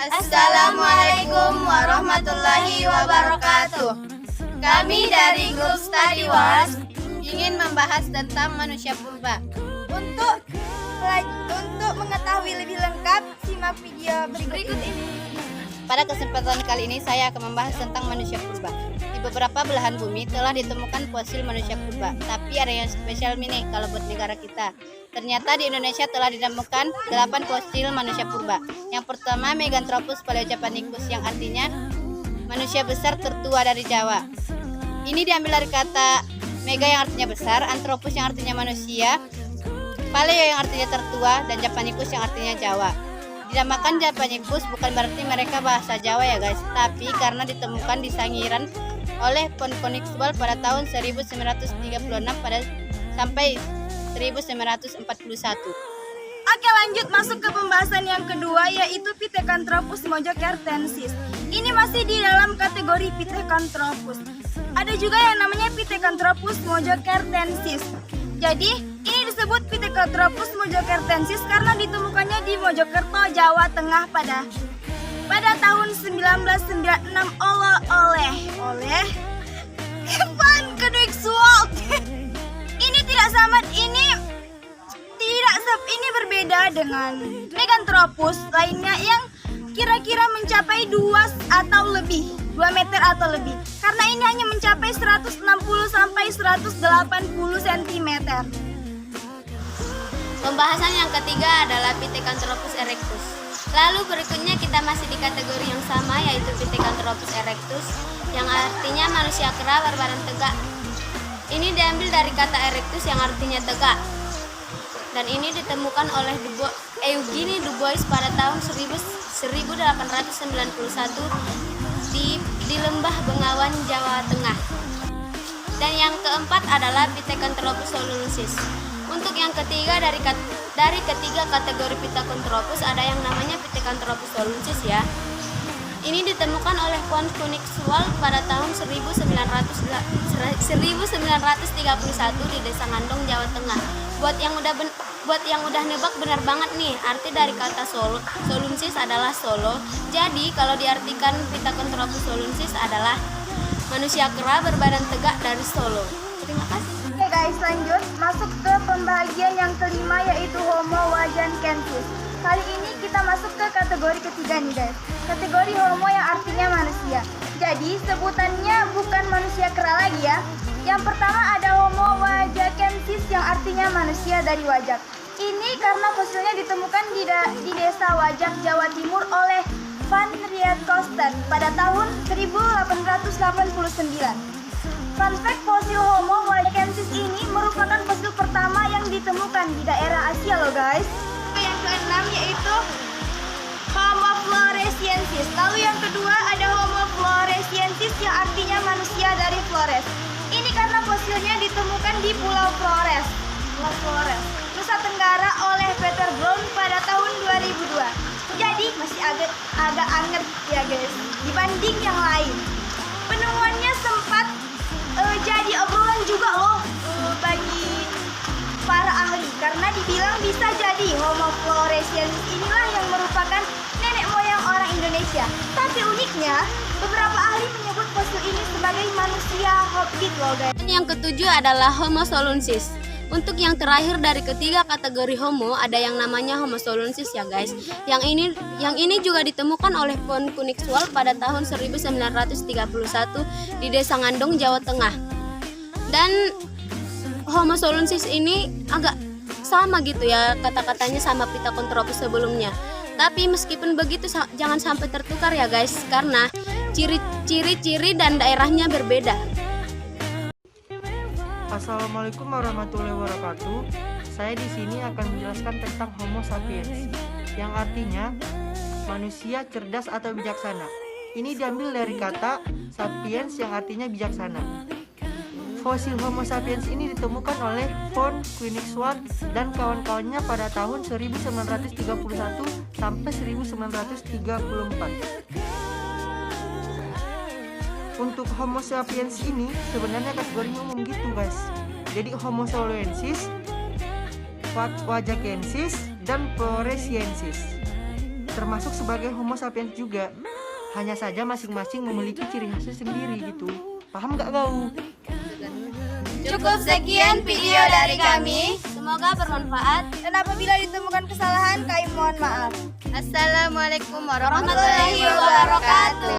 Assalamualaikum warahmatullahi wabarakatuh. Kami dari grup Study Wars ingin membahas tentang manusia purba. Untuk mengetahui lebih lengkap, simak video berikut ini. Pada kesempatan kali ini saya akan membahas tentang manusia purba. Di beberapa belahan bumi telah ditemukan fosil manusia purba, tapi ada yang spesial nih kalau buat negara kita. Ternyata di Indonesia telah ditemukan 8 fosil manusia purba. Yang pertama Meganthropus paleojapanicus yang artinya manusia besar tertua dari Jawa. Ini diambil dari kata mega yang artinya besar, anthropus yang artinya manusia, paleo yang artinya tertua, dan japanicus yang artinya Jawa. Dinamakan Japanicus bukan berarti mereka bahasa Jawa ya guys, tapi karena ditemukan di Sangiran oleh Ponconixual pada tahun 1936 sampai 1941. Oke, lanjut masuk ke pembahasan yang kedua, yaitu Pithecanthropus mojocertensis. Ini masih di dalam kategori Pithecanthropus. Ada juga yang namanya Pithecanthropus mojocertensis. Jadi ini disebut Pithecanthropus mojocertensis karena ditemukannya di Mojokerto, Jawa Tengah pada tahun 1996 oleh Ponconixual. Ini berbeda dengan Meganthropus lainnya yang kira-kira mencapai 2 meter atau lebih. Karena ini hanya mencapai 160 sampai 180 cm. Pembahasan yang ketiga adalah Pithecanthropus erectus. Lalu berikutnya kita masih di kategori yang sama, yaitu Pithecanthropus erectus yang artinya manusia kera berbadan tegak. Ini diambil dari kata erectus yang artinya tegak. Dan ini ditemukan oleh Eugene Du Bois pada tahun 1891 di Lembah Bengawan, Jawa Tengah. Dan yang keempat adalah Pithecanthropus soloensis. Untuk yang ketiga dari ketiga kategori Pithecanthropus ada yang namanya Pithecanthropus soloensis ya. Ini ditemukan oleh Ponconixual pada tahun 1931 di Desa Ngandong, Jawa Tengah. Buat yang udah nebak benar banget nih, arti dari kata soloensis adalah Solo. Jadi kalau diartikan Pithecanthropus soloensis adalah manusia kera berbadan tegak dari Solo. Terima kasih. Oke guys, lanjut masuk ke pembagian yang kelima, yaitu Homo wajankensis. Kali ini kita masuk ke kategori ketiga nih guys, kategori Homo yang artinya manusia. Jadi sebutannya bukan manusia kera lagi ya. Yang pertama ada Homo wajakensis yang artinya manusia dari Wajak. Ini karena fosilnya ditemukan di desa Wajak, Jawa Timur oleh Van Rietkosten pada tahun 1889. Fun fact, fosil Homo wajakensis ini merupakan fosil pertama yang ditemukan di daerah Asia loh guys. Yang keenam yaitu Homo floresiensis. Lalu yang kedua ada Homo floresiensis yang artinya manusia dari Flores. Ini karena fosilnya ditemukan di Pulau Flores, Nusa Tenggara oleh Peter Brown pada tahun 2002. Jadi masih agak anget ya guys dibanding yang lain. Penemuannya sempat jadi obrolan juga loh bagi para ahli karena dibilang bisa jadi Homo floresiensis inilah yang merupakan nenek moyang orang Indonesia. Tapi uniknya beberapa ahli menyebut fosil ini sebagai manusia hobbit loh guys. Dan yang ketujuh adalah Homo soloensis. Untuk yang terakhir dari ketiga kategori Homo ada yang namanya Homo soloensis ya guys. Yang ini juga ditemukan oleh Ponconixual pada tahun 1931 di Desa Ngandong, Jawa Tengah. Dan Homo soloensis ini agak sama gitu ya, kata-katanya sama Pithecanthropus sebelumnya. Tapi meskipun begitu jangan sampai tertukar ya guys, karena ciri-ciri dan daerahnya berbeda. Assalamualaikum warahmatullahi wabarakatuh. Saya di sini akan menjelaskan tentang Homo sapiens, yang artinya manusia cerdas atau bijaksana. Ini diambil dari kata sapiens yang artinya bijaksana. Fosil Homo sapiens ini ditemukan oleh Ponconixual dan kawan-kawannya pada tahun 1931 sampai 1934. Untuk Homo sapiens ini sebenarnya kategorinya umum gitu guys. Jadi Homo soloensis, wajakensis, dan floresiensis. termasuk sebagai Homo sapiens juga. Hanya saja masing-masing memiliki ciri khasnya sendiri gitu. Paham nggak kau? Cukup sekian video dari kami. Semoga bermanfaat. Dan apabila ditemukan kesalahan, kami mohon maaf. Assalamualaikum warahmatullahi Warahmatullahi wabarakatuh.